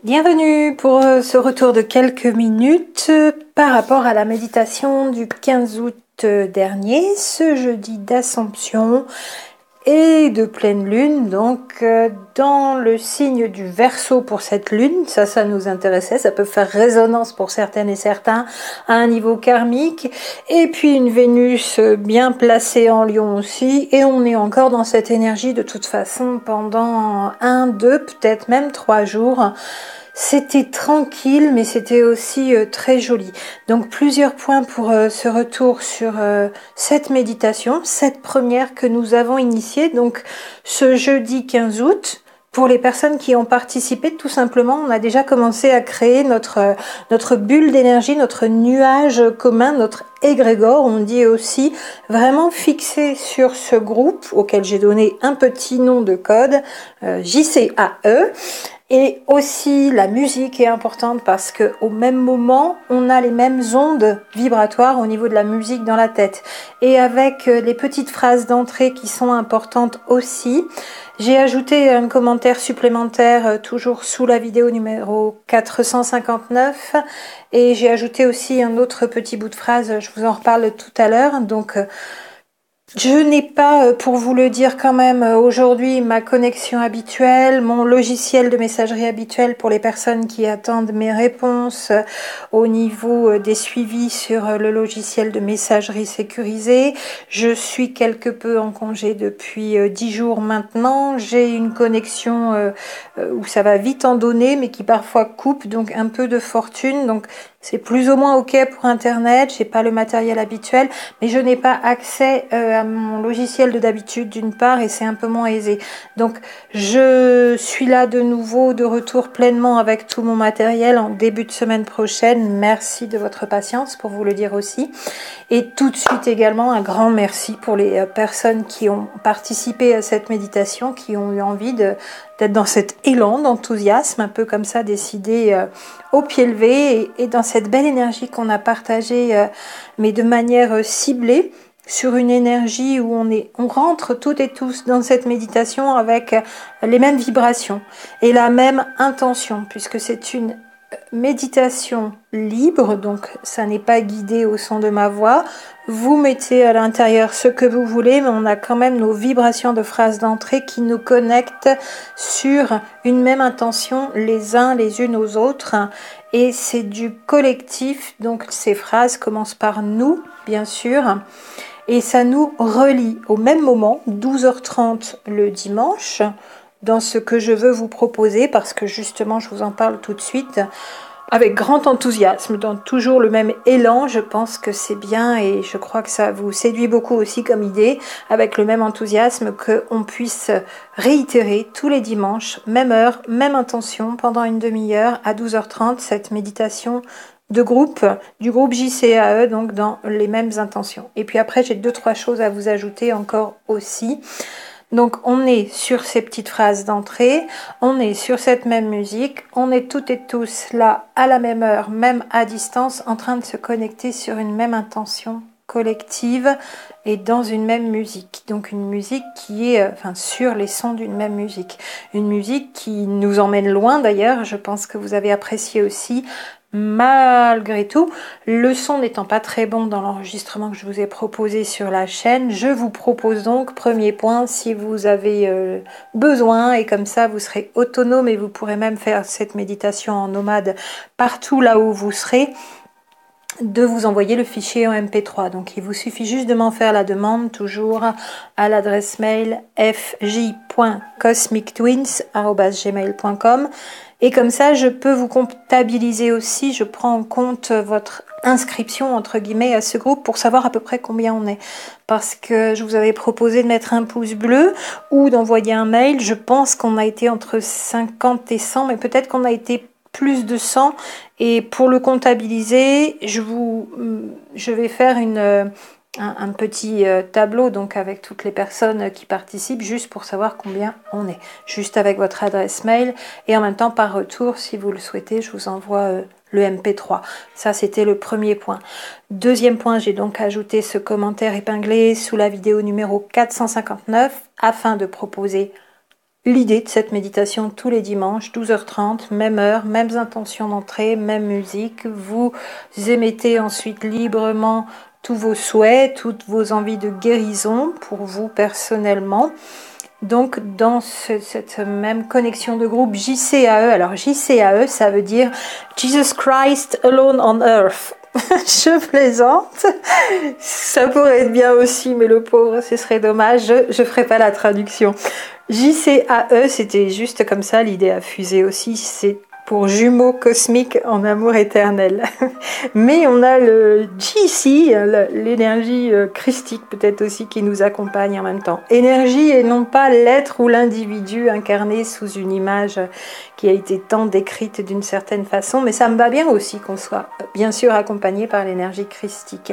Bienvenue pour ce retour de quelques minutes par rapport à la méditation du 15 août dernier, ce jeudi d'Assomption et de pleine lune, donc dans le signe du Verseau pour cette lune. Ça nous intéressait, ça peut faire résonance pour certaines et certains à un niveau karmique, et puis une Vénus bien placée en Lion aussi, et on est encore dans cette énergie de toute façon pendant 1, 2, peut-être même 3 jours. C'était tranquille, mais c'était aussi très joli. Donc plusieurs points pour ce retour sur cette méditation, cette première que nous avons initiée, donc ce jeudi 15 août. Pour les personnes qui ont participé, tout simplement, on a déjà commencé à créer notre bulle d'énergie, notre nuage commun, notre égrégore, on dit aussi, vraiment fixé sur ce groupe auquel j'ai donné un petit nom de code, JCAE. Et aussi, la musique est importante parce que au même moment, on a les mêmes ondes vibratoires au niveau de la musique dans la tête. Et avec les petites phrases d'entrée qui sont importantes aussi, j'ai ajouté un commentaire supplémentaire toujours sous la vidéo numéro 459 et j'ai ajouté aussi un autre petit bout de phrase, je vous en reparle tout à l'heure. Donc, je n'ai pas, pour vous le dire quand même, aujourd'hui ma connexion habituelle, mon logiciel de messagerie habituel pour les personnes qui attendent mes réponses au niveau des suivis sur le logiciel de messagerie sécurisé. Je suis quelque peu en congé depuis 10 jours maintenant. J'ai une connexion où ça va vite en donner, mais qui parfois coupe, donc un peu de fortune. Donc c'est plus ou moins ok pour Internet, j'ai pas le matériel habituel, mais je n'ai pas accès à mon logiciel de d'habitude d'une part et c'est un peu moins aisé. Donc je suis là de nouveau, de retour pleinement avec tout mon matériel en début de semaine prochaine. Merci de votre patience pour vous le dire aussi. Et tout de suite également un grand merci pour les personnes qui ont participé à cette méditation, qui ont eu envie d'être dans cet élan d'enthousiasme, un peu comme ça, décidé au pied levé et dans cette belle énergie qu'on a partagée, mais de manière ciblée, sur une énergie où on rentre toutes et tous dans cette méditation avec les mêmes vibrations et la même intention, puisque c'est une méditation libre, donc ça n'est pas guidé au son de ma voix. Vous mettez à l'intérieur ce que vous voulez, mais on a quand même nos vibrations de phrases d'entrée qui nous connectent sur une même intention les uns les unes aux autres. Et c'est du collectif, donc ces phrases commencent par nous, bien sûr. Et ça nous relie au même moment, 12h30 le dimanche, dans ce que je veux vous proposer, parce que justement, je vous en parle tout de suite, avec grand enthousiasme, dans toujours le même élan. Je pense que c'est bien et je crois que ça vous séduit beaucoup aussi comme idée, avec le même enthousiasme, qu'on puisse réitérer tous les dimanches, même heure, même intention, pendant une demi-heure à 12h30, cette méditation de groupe, du groupe JCAE, donc dans les mêmes intentions. Et puis après, j'ai 2-3 choses à vous ajouter encore aussi. Donc on est sur ces petites phrases d'entrée, on est sur cette même musique, on est toutes et tous là à la même heure, même à distance, en train de se connecter sur une même intention collective et dans une même musique. Donc une musique qui est sur les sons d'une même musique. Une musique qui nous emmène loin d'ailleurs, je pense que vous avez apprécié aussi. Malgré tout, le son n'étant pas très bon dans l'enregistrement que je vous ai proposé sur la chaîne, je vous propose donc, premier point, si vous avez besoin, et comme ça vous serez autonome et vous pourrez même faire cette méditation en nomade partout là où vous serez, de vous envoyer le fichier en MP3. Donc il vous suffit juste de m'en faire la demande, toujours à l'adresse mail fj.cosmictwins@gmail.com. Et comme ça, je peux vous comptabiliser aussi, je prends en compte votre inscription, entre guillemets, à ce groupe pour savoir à peu près combien on est. Parce que je vous avais proposé de mettre un pouce bleu ou d'envoyer un mail. Je pense qu'on a été entre 50 et 100, mais peut-être qu'on a été plus de 100. Et pour le comptabiliser, je vais faire un petit tableau donc avec toutes les personnes qui participent, juste pour savoir combien on est, juste avec votre adresse mail, et en même temps par retour, si vous le souhaitez, je vous envoie le MP3. Ça, c'était le premier point. Deuxième point, j'ai donc ajouté ce commentaire épinglé sous la vidéo numéro 459 afin de proposer l'idée de cette méditation tous les dimanches, 12h30, même heure, mêmes intentions d'entrée, même musique. Vous émettez ensuite librement tous vos souhaits, toutes vos envies de guérison pour vous personnellement. Donc dans cette même connexion de groupe JCAE, alors JCAE ça veut dire Jesus Christ Alone on Earth. Je plaisante, ça pourrait être bien aussi, mais le pauvre, ce serait dommage, je ferai pas la traduction. JCAE, c'était juste comme ça, l'idée a fusé aussi, c'est pour jumeaux cosmiques en amour éternel. Mais on a le GC, l'énergie christique peut-être aussi qui nous accompagne en même temps. Énergie et non pas l'être ou l'individu incarné sous une image qui a été tant décrite d'une certaine façon, mais ça me va bien aussi qu'on soit bien sûr accompagné par l'énergie christique.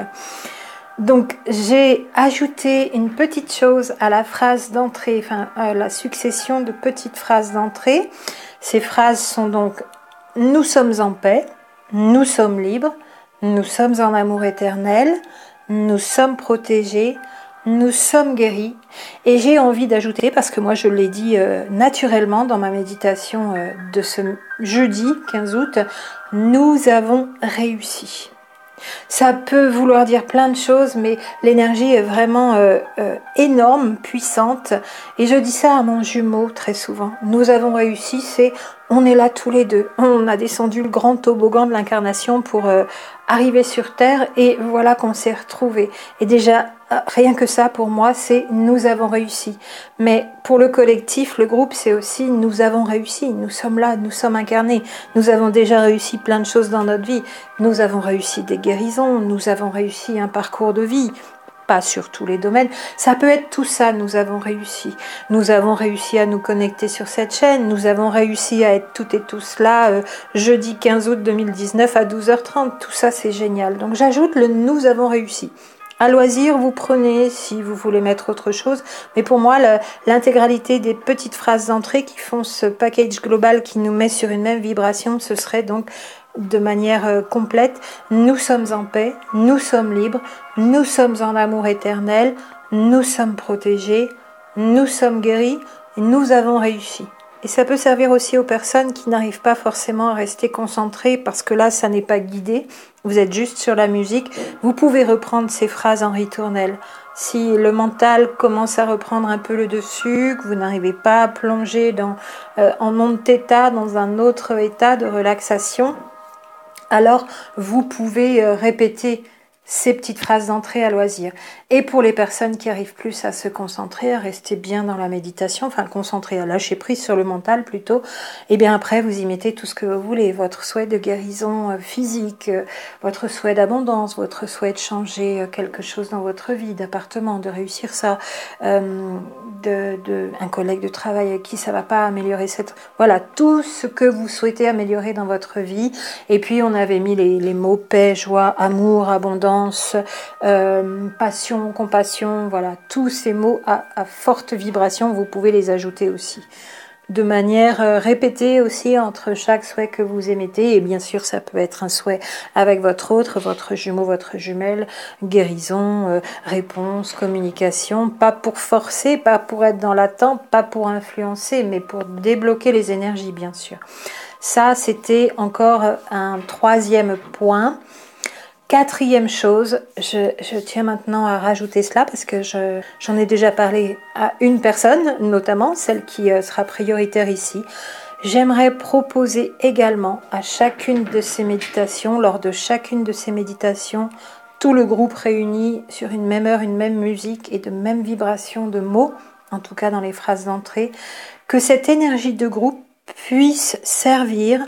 Donc j'ai ajouté une petite chose à la phrase d'entrée, enfin à la succession de petites phrases d'entrée. Ces phrases sont donc « Nous sommes en paix »,« Nous sommes libres »,« Nous sommes en amour éternel »,« Nous sommes protégés »,« Nous sommes guéris ». Et j'ai envie d'ajouter, parce que moi je l'ai dit naturellement dans ma méditation de ce jeudi 15 août, « Nous avons réussi ». Ça peut vouloir dire plein de choses, mais l'énergie est vraiment énorme, puissante. Et je dis ça à mon jumeau très souvent. Nous avons réussi, c'est on est là tous les deux. On a descendu le grand toboggan de l'incarnation pour arriver sur Terre et voilà qu'on s'est retrouvés. Et déjà, rien que ça pour moi, c'est nous avons réussi. Mais pour le collectif, le groupe, c'est aussi nous avons réussi. Nous sommes là, nous sommes incarnés. Nous avons déjà réussi plein de choses dans notre vie. Nous avons réussi des guérisons, nous avons réussi un parcours de vie. Pas sur tous les domaines. Ça peut être tout ça, nous avons réussi. Nous avons réussi à nous connecter sur cette chaîne. Nous avons réussi à être toutes et tous là jeudi 15 août 2019 à 12h30. Tout ça, c'est génial. Donc j'ajoute le nous avons réussi. À loisir, vous prenez si vous voulez mettre autre chose. Mais pour moi, l'intégralité des petites phrases d'entrée qui font ce package global qui nous met sur une même vibration, ce serait donc de manière complète, nous sommes en paix, nous sommes libres, nous sommes en amour éternel, nous sommes protégés, nous sommes guéris, nous avons réussi. Et ça peut servir aussi aux personnes qui n'arrivent pas forcément à rester concentrées parce que là, ça n'est pas guidé. Vous êtes juste sur la musique. Vous pouvez reprendre ces phrases en ritournelle. Si le mental commence à reprendre un peu le dessus, que vous n'arrivez pas à plonger en onde θ, dans un autre état de relaxation, alors vous pouvez répéter ces petites phrases d'entrée à loisir. Et pour les personnes qui arrivent plus à se concentrer, à rester bien dans la méditation, enfin concentrer, à lâcher prise sur le mental plutôt, et bien après vous y mettez tout ce que vous voulez, votre souhait de guérison physique, votre souhait d'abondance, votre souhait de changer quelque chose dans votre vie, d'appartement, de réussir ça, un collègue de travail avec qui ça va pas améliorer voilà, tout ce que vous souhaitez améliorer dans votre vie. Et puis on avait mis les mots paix, joie, amour, abondance, passion, compassion, voilà, tous ces mots à forte vibration, vous pouvez les ajouter aussi. De manière répétée aussi entre chaque souhait que vous émettez. Et bien sûr, ça peut être un souhait avec votre jumeau, votre jumelle, guérison, réponse, communication. Pas pour forcer, pas pour être dans l'attente, pas pour influencer, mais pour débloquer les énergies, bien sûr. Ça, c'était encore un troisième point. Quatrième chose, je tiens maintenant à rajouter cela parce que j'en ai déjà parlé à une personne, notamment celle qui sera prioritaire ici. J'aimerais proposer également à chacune de ces méditations, lors de chacune de ces méditations, tout le groupe réuni sur une même heure, une même musique et de même vibration de mots, en tout cas dans les phrases d'entrée, que cette énergie de groupe puisse servir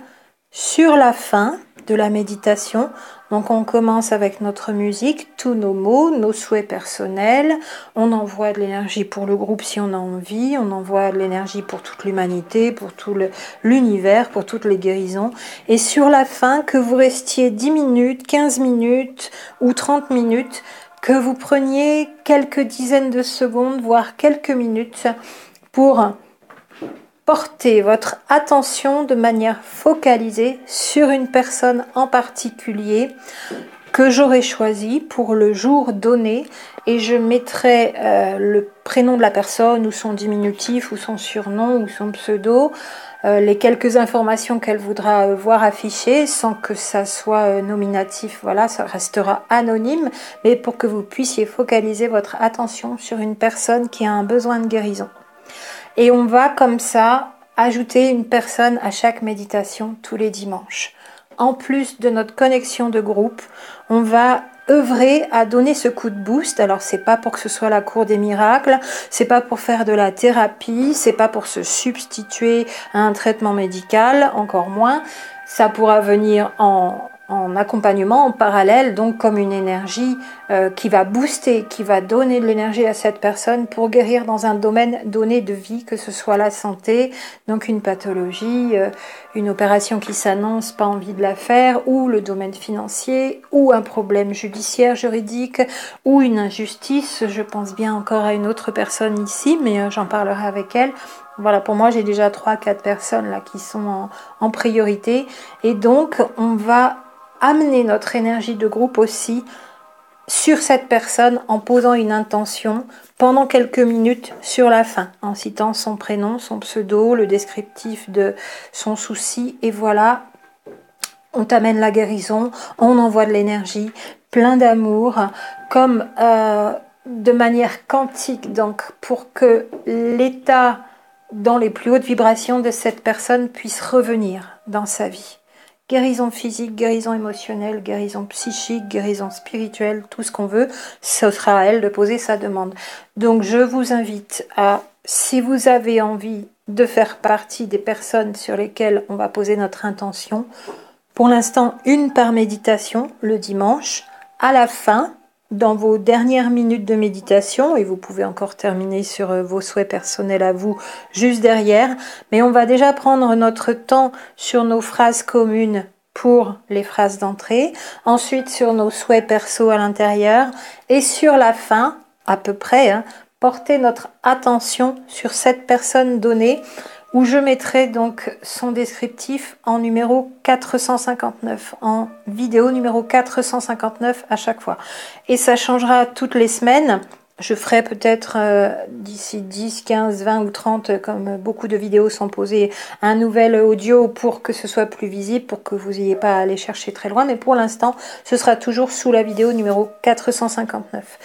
sur la fin de la méditation. Donc on commence avec notre musique, tous nos mots, nos souhaits personnels, on envoie de l'énergie pour le groupe si on a envie, on envoie de l'énergie pour toute l'humanité, pour tout l'univers, pour toutes les guérisons. Et sur la fin, que vous restiez 10 minutes, 15 minutes ou 30 minutes, que vous preniez quelques dizaines de secondes, voire quelques minutes pour portez votre attention de manière focalisée sur une personne en particulier, que j'aurai choisi pour le jour donné, et je mettrai le prénom de la personne ou son diminutif ou son surnom ou son pseudo, les quelques informations qu'elle voudra voir affichées sans que ça soit nominatif. Voilà, ça restera anonyme, mais pour que vous puissiez focaliser votre attention sur une personne qui a un besoin de guérison. Et on va comme ça ajouter une personne à chaque méditation tous les dimanches. En plus de notre connexion de groupe, on va œuvrer à donner ce coup de boost. Alors c'est pas pour que ce soit la cour des miracles, c'est pas pour faire de la thérapie, c'est pas pour se substituer à un traitement médical, encore moins. Ça pourra venir en accompagnement, en parallèle, donc comme une énergie qui va booster, qui va donner de l'énergie à cette personne pour guérir dans un domaine donné de vie, que ce soit la santé, donc une pathologie, une opération qui s'annonce, pas envie de la faire, ou le domaine financier, ou un problème judiciaire, juridique, ou une injustice. Je pense bien encore à une autre personne ici, mais j'en parlerai avec elle. Voilà, pour moi, j'ai déjà 3-4 personnes là qui sont en priorité. Et donc, on va amener notre énergie de groupe aussi sur cette personne en posant une intention pendant quelques minutes sur la fin, en citant son prénom, son pseudo, le descriptif de son souci. Et voilà, on t'amène la guérison, on envoie de l'énergie, plein d'amour, comme de manière quantique, donc pour que l'état dans les plus hautes vibrations de cette personne puisse revenir dans sa vie. Guérison physique, guérison émotionnelle, guérison psychique, guérison spirituelle, tout ce qu'on veut, ce sera à elle de poser sa demande. Donc je vous invite à, si vous avez envie de faire partie des personnes sur lesquelles on va poser notre intention, pour l'instant une par méditation le dimanche, à la fin, dans vos dernières minutes de méditation, et vous pouvez encore terminer sur vos souhaits personnels à vous juste derrière, mais on va déjà prendre notre temps sur nos phrases communes pour les phrases d'entrée, ensuite sur nos souhaits perso à l'intérieur, et sur la fin, à peu près, porter notre attention sur cette personne donnée, où je mettrai donc son descriptif en numéro 459, en vidéo numéro 459 à chaque fois. Et ça changera toutes les semaines. Je ferai peut-être d'ici 10, 15, 20 ou 30, comme beaucoup de vidéos sont posées, un nouvel audio pour que ce soit plus visible, pour que vous n'ayez pas à aller chercher très loin. Mais pour l'instant, ce sera toujours sous la vidéo numéro 459.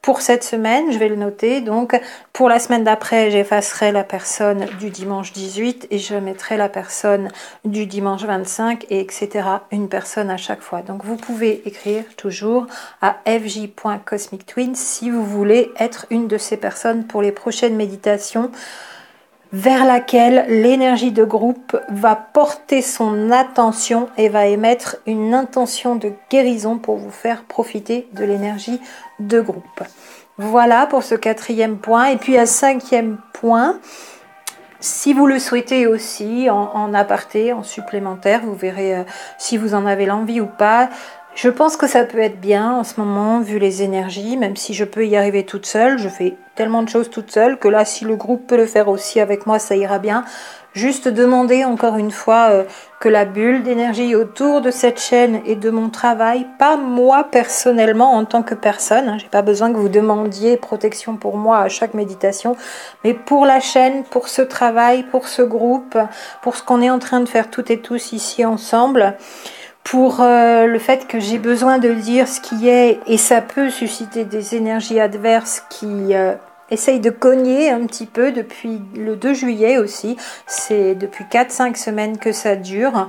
Pour cette semaine, je vais le noter, donc pour la semaine d'après, j'effacerai la personne du dimanche 18 et je mettrai la personne du dimanche 25 et etc. Une personne à chaque fois. Donc vous pouvez écrire toujours à fj.cosmictwin si vous voulez être une de ces personnes pour les prochaines méditations vers laquelle l'énergie de groupe va porter son attention et va émettre une intention de guérison pour vous faire profiter de l'énergie de groupe. Voilà pour ce 4e point. Et puis un 5e point, si vous le souhaitez aussi, en aparté, en supplémentaire, vous verrez si vous en avez l'envie ou pas. Je pense que ça peut être bien en ce moment, vu les énergies, même si je peux y arriver toute seule. Je fais tellement de choses toute seule que là, si le groupe peut le faire aussi avec moi, ça ira bien. Juste demander encore une fois que la bulle d'énergie autour de cette chaîne et de mon travail, pas moi personnellement en tant que personne, j'ai pas besoin que vous demandiez protection pour moi à chaque méditation, mais pour la chaîne, pour ce travail, pour ce groupe, pour ce qu'on est en train de faire toutes et tous ici ensemble, pour le fait que j'ai besoin de dire ce qui est, et ça peut susciter des énergies adverses qui essayent de cogner un petit peu depuis le 2 juillet aussi. C'est depuis 4-5 semaines que ça dure.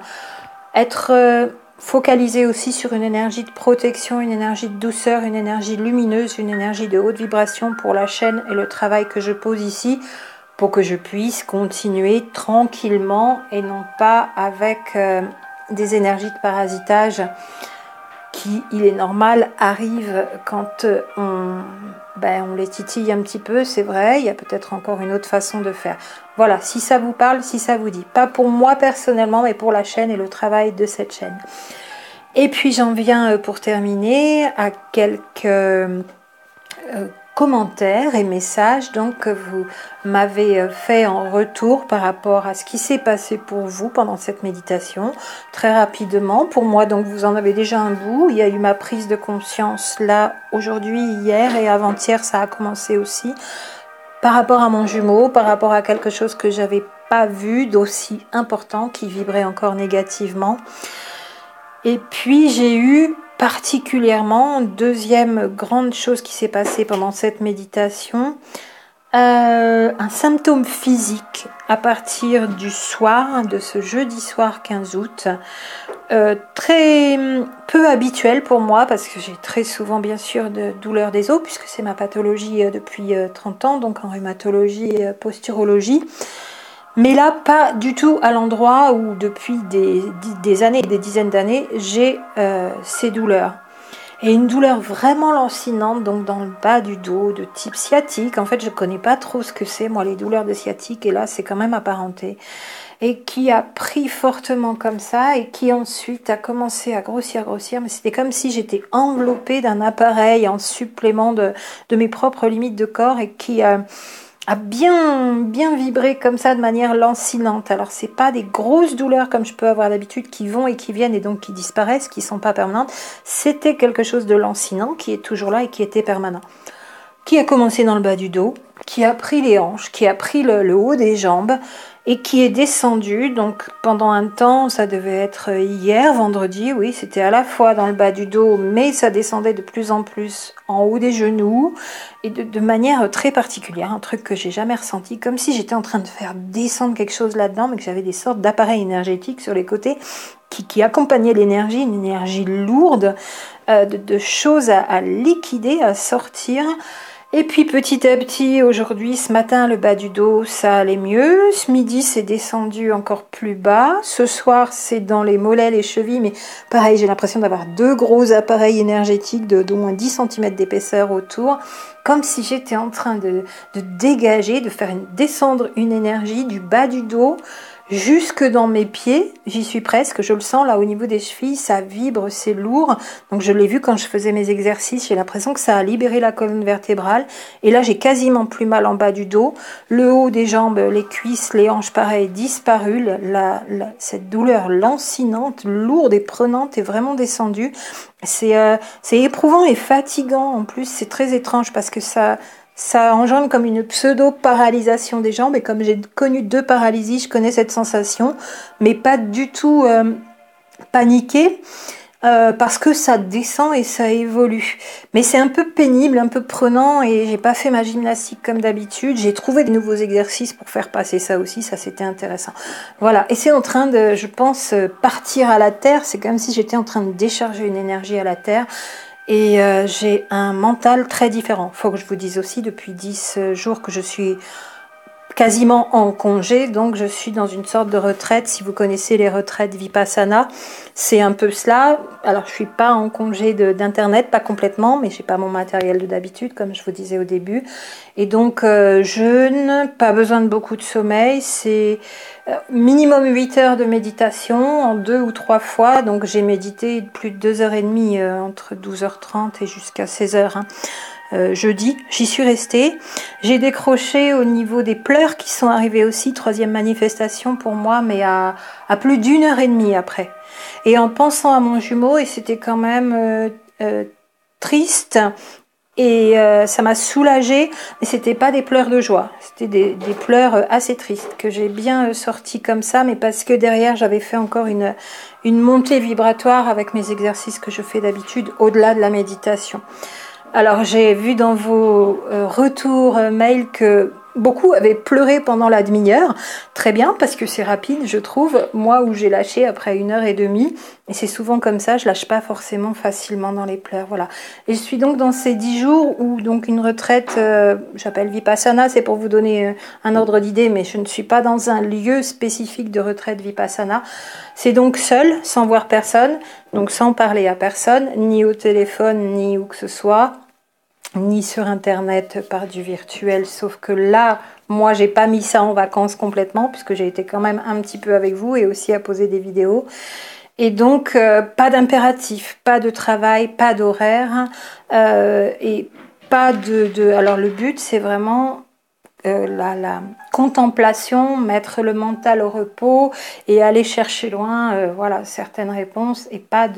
Être focalisé aussi sur une énergie de protection, une énergie de douceur, une énergie lumineuse, une énergie de haute vibration pour la chaîne et le travail que je pose ici, pour que je puisse continuer tranquillement et non pas avec des énergies de parasitage qui, il est normal, arrivent quand on les titille un petit peu, c'est vrai. Il y a peut-être encore une autre façon de faire. Voilà, si ça vous parle, si ça vous dit. Pas pour moi personnellement, mais pour la chaîne et le travail de cette chaîne. Et puis j'en viens pour terminer à quelques commentaires et messages donc que vous m'avez fait en retour par rapport à ce qui s'est passé pour vous pendant cette méditation. Très rapidement, pour moi, donc vous en avez déjà un bout. Il y a eu ma prise de conscience là, aujourd'hui, hier et avant-hier, ça a commencé aussi. Par rapport à mon jumeau, par rapport à quelque chose que j'avais pas vu d'aussi important, qui vibrait encore négativement. Et puis j'ai eu particulièrement, deuxième grande chose qui s'est passée pendant cette méditation, un symptôme physique à partir du soir, de ce jeudi soir 15 août, très peu habituel pour moi parce que j'ai très souvent bien sûr de douleurs des os puisque c'est ma pathologie depuis 30 ans, donc en rhumatologie et posturologie. Mais là, pas du tout à l'endroit où depuis des années, des dizaines d'années, j'ai ces douleurs. Et une douleur vraiment lancinante, donc dans le bas du dos, de type sciatique. En fait, je connais pas trop ce que c'est, moi, les douleurs de sciatique, et là, c'est quand même apparenté. Et qui a pris fortement comme ça, et qui ensuite a commencé à grossir, mais c'était comme si j'étais enveloppée d'un appareil en supplément de mes propres limites de corps, et qui a bien vibré comme ça de manière lancinante. Alors c'est pas des grosses douleurs comme je peux avoir d'habitude qui vont et qui viennent et donc qui disparaissent, qui sont pas permanentes. C'était quelque chose de lancinant qui est toujours là et qui était permanent. Qui a commencé dans le bas du dos, qui a pris les hanches, qui a pris le haut des jambes et qui est descendu. Donc pendant un temps, ça devait être hier, vendredi, oui, c'était à la fois dans le bas du dos, mais ça descendait de plus en plus en haut des genoux et de manière très particulière, un truc que j'ai jamais ressenti, comme si j'étais en train de faire descendre quelque chose là-dedans, mais que j'avais des sortes d'appareils énergétiques sur les côtés qui accompagnaient l'énergie, une énergie lourde, de choses à liquider, à sortir. Et puis petit à petit, aujourd'hui, ce matin, le bas du dos, ça allait mieux. Ce midi, c'est descendu encore plus bas. Ce soir, c'est dans les mollets, les chevilles. Mais pareil, j'ai l'impression d'avoir deux gros appareils énergétiques d'au moins 10 cm d'épaisseur autour. Comme si j'étais en train de dégager, de faire descendre une énergie du bas du dos jusque dans mes pieds. J'y suis presque, je le sens là au niveau des chevilles, ça vibre, c'est lourd. Donc je l'ai vu quand je faisais mes exercices, j'ai l'impression que ça a libéré la colonne vertébrale. Et là j'ai quasiment plus mal en bas du dos. Le haut des jambes, les cuisses, les hanches pareil, disparu. Cette douleur lancinante, lourde et prenante est vraiment descendue. C'est éprouvant et fatigant en plus, c'est très étrange parce que ça engendre comme une pseudo-paralysation des jambes. Et comme j'ai connu 2 paralysies, je connais cette sensation, mais pas du tout paniquée, parce que ça descend et ça évolue. Mais c'est un peu pénible, un peu prenant, et j'ai pas fait ma gymnastique comme d'habitude. J'ai trouvé des nouveaux exercices pour faire passer ça aussi, ça c'était intéressant. Voilà, et c'est en train de, je pense, partir à la terre. C'est comme si j'étais en train de décharger une énergie à la terre. Et j'ai un mental très différent. Faut que je vous dise aussi, depuis 10 jours que je suis quasiment en congé, donc je suis dans une sorte de retraite. Si vous connaissez les retraites Vipassana, c'est un peu cela. Alors je suis pas en congé d'internet, pas complètement, mais j'ai pas mon matériel de d'habitude, comme je vous disais au début. Et donc jeûne, pas besoin de beaucoup de sommeil, c'est minimum 8 heures de méditation en 2 ou 3 fois. Donc j'ai médité plus de 2h30 entre 12h30 et jusqu'à 16h. Jeudi, j'y suis restée. J'ai décroché au niveau des pleurs qui sont arrivés aussi, 3e manifestation pour moi, mais à plus d'1h30 après. Et en pensant à mon jumeau, et c'était quand même triste, et ça m'a soulagée, mais c'était pas des pleurs de joie, c'était des pleurs assez tristes, que j'ai bien sorti comme ça, mais parce que derrière j'avais fait encore une montée vibratoire avec mes exercices que je fais d'habitude, au-delà de la méditation. Alors j'ai vu dans vos retours mails que beaucoup avaient pleuré pendant la demi-heure. Très bien, parce que c'est rapide, je trouve. Moi, où j'ai lâché après 1h30, et c'est souvent comme ça, je lâche pas forcément facilement dans les pleurs. Voilà. Et je suis donc dans ces 10 jours où donc une retraite, j'appelle Vipassana, c'est pour vous donner un ordre d'idée, mais je ne suis pas dans un lieu spécifique de retraite Vipassana. C'est donc seul, sans voir personne, donc sans parler à personne, ni au téléphone, ni où que ce soit, ni sur internet par du virtuel, sauf que là, moi j'ai pas mis ça en vacances complètement, puisque j'ai été quand même un petit peu avec vous et aussi à poser des vidéos. Et donc pas d'impératif, pas de travail, pas d'horaire, et pas alors le but c'est vraiment la contemplation, mettre le mental au repos et aller chercher loin voilà, certaines réponses et pas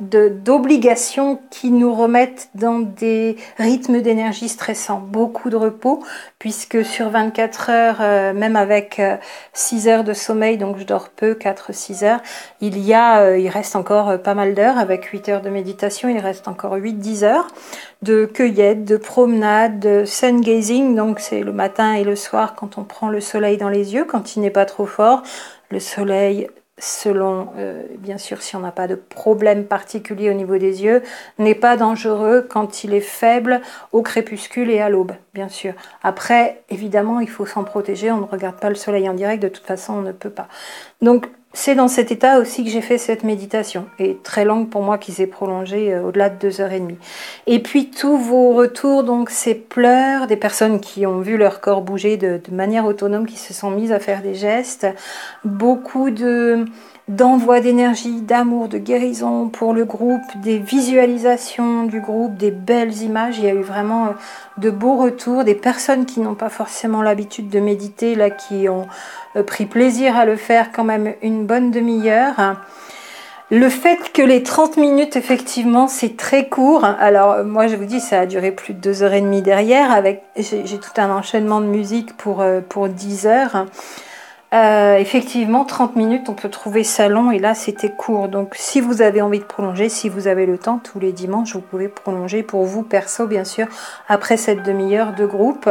d'obligations qui nous remettent dans des rythmes d'énergie stressants. Beaucoup de repos, puisque sur 24 heures, même avec 6 heures de sommeil, donc je dors peu, 4-6 heures, il reste encore pas mal d'heures. Avec 8 heures de méditation, il reste encore 8-10 heures de cueillette, de promenade, de sun gazing, donc c'est le matin et le soir quand on prend le soleil dans les yeux, quand il n'est pas trop fort. Le soleil, selon, bien sûr, si on n'a pas de problème particulier au niveau des yeux, n'est pas dangereux quand il est faible au crépuscule et à l'aube, bien sûr. Après, évidemment, il faut s'en protéger, on ne regarde pas le soleil en direct, de toute façon, on ne peut pas. Donc, c'est dans cet état aussi que j'ai fait cette méditation, et très longue pour moi, qui s'est prolongée au-delà de 2h30. Et puis, tous vos retours, donc ces pleurs, des personnes qui ont vu leur corps bouger de manière autonome, qui se sont mises à faire des gestes, beaucoup d'envoi d'énergie, d'amour, de guérison pour le groupe, des visualisations du groupe, des belles images. Il y a eu vraiment de beaux retours, des personnes qui n'ont pas forcément l'habitude de méditer, là, qui ont pris plaisir à le faire quand même une bonne demi-heure. Le fait que les 30 minutes, effectivement, c'est très court. Alors, moi, je vous dis, ça a duré plus de 2h30 derrière. J'ai tout un enchaînement de musique pour 10 heures. Effectivement, 30 minutes, on peut trouver ça long, et là c'était court. Donc si vous avez envie de prolonger, si vous avez le temps, tous les dimanches, vous pouvez prolonger pour vous perso, bien sûr, après cette demi-heure de groupe.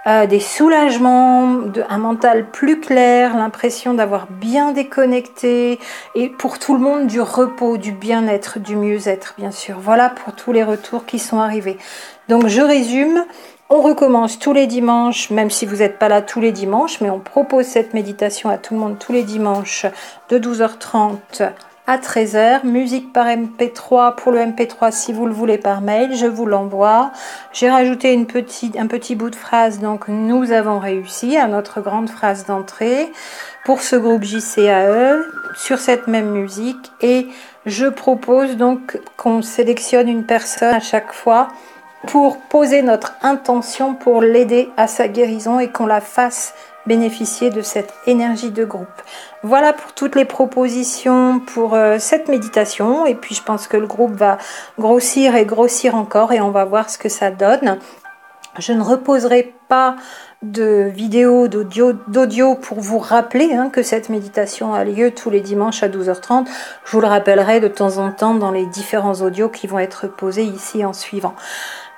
Des soulagements, un mental plus clair, l'impression d'avoir bien déconnecté, et pour tout le monde du repos, du bien-être, du mieux-être, bien sûr. Voilà pour tous les retours qui sont arrivés. Donc je résume. On recommence tous les dimanches, même si vous n'êtes pas là tous les dimanches, mais on propose cette méditation à tout le monde tous les dimanches de 12h30 à 13h. Musique par MP3, pour le MP3 si vous le voulez par mail, je vous l'envoie. J'ai rajouté un petit bout de phrase, donc nous avons réussi, à notre grande phrase d'entrée pour ce groupe JCAE sur cette même musique, et je propose donc qu'on sélectionne une personne à chaque fois pour poser notre intention pour l'aider à sa guérison et qu'on la fasse bénéficier de cette énergie de groupe. Voilà pour toutes les propositions pour cette méditation, et puis je pense que le groupe va grossir et grossir encore, et on va voir ce que ça donne. Je ne reposerai pas de vidéo, d'audio pour vous rappeler que cette méditation a lieu tous les dimanches à 12h30. Je vous le rappellerai de temps en temps dans les différents audios qui vont être posés ici en suivant.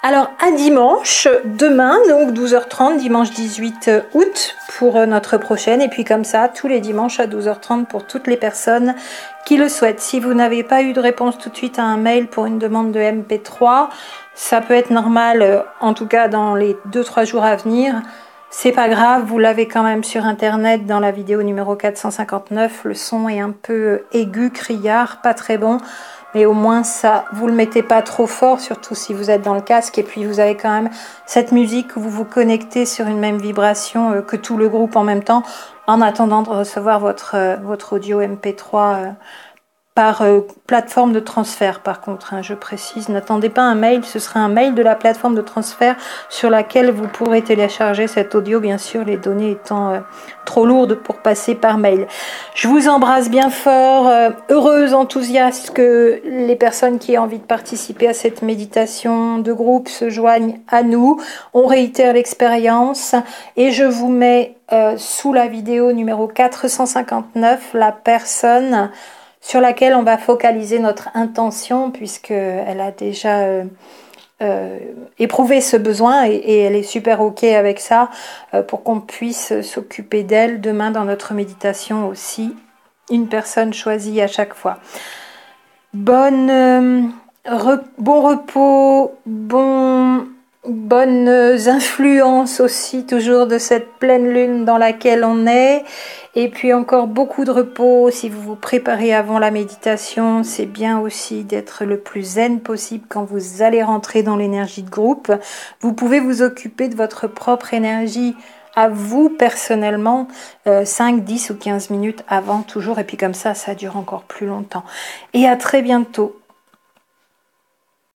Alors à dimanche, demain, donc 12h30, dimanche 18 août pour notre prochaine, et puis comme ça, tous les dimanches à 12h30 pour toutes les personnes qui le souhaitent. Si vous n'avez pas eu de réponse tout de suite à un mail pour une demande de MP3, ça peut être normal, en tout cas dans les 2-3 jours à venir. C'est pas grave, vous l'avez quand même sur internet dans la vidéo numéro 459. Le son est un peu aigu, criard, pas très bon. Mais au moins ça, vous le mettez pas trop fort, surtout si vous êtes dans le casque, et puis vous avez quand même cette musique où vous vous connectez sur une même vibration que tout le groupe en même temps, en attendant de recevoir votre audio MP3 par plateforme de transfert. Par contre, je précise, n'attendez pas un mail, ce sera un mail de la plateforme de transfert sur laquelle vous pourrez télécharger cet audio, bien sûr, les données étant trop lourdes pour passer par mail. Je vous embrasse bien fort, heureuse, enthousiaste que les personnes qui ont envie de participer à cette méditation de groupe se joignent à nous. On réitère l'expérience, et je vous mets sous la vidéo numéro 459 la personne sur laquelle on va focaliser notre intention, puisqu'elle a déjà éprouvé ce besoin, et elle est super ok avec ça, pour qu'on puisse s'occuper d'elle demain dans notre méditation aussi. Une personne choisie à chaque fois. Bon repos, bonnes influences aussi, toujours de cette pleine lune dans laquelle on est. Et puis encore beaucoup de repos. Si vous vous préparez avant la méditation, c'est bien aussi d'être le plus zen possible quand vous allez rentrer dans l'énergie de groupe. Vous pouvez vous occuper de votre propre énergie à vous personnellement 5, 10 ou 15 minutes avant toujours, et puis comme ça dure encore plus longtemps. Et à très bientôt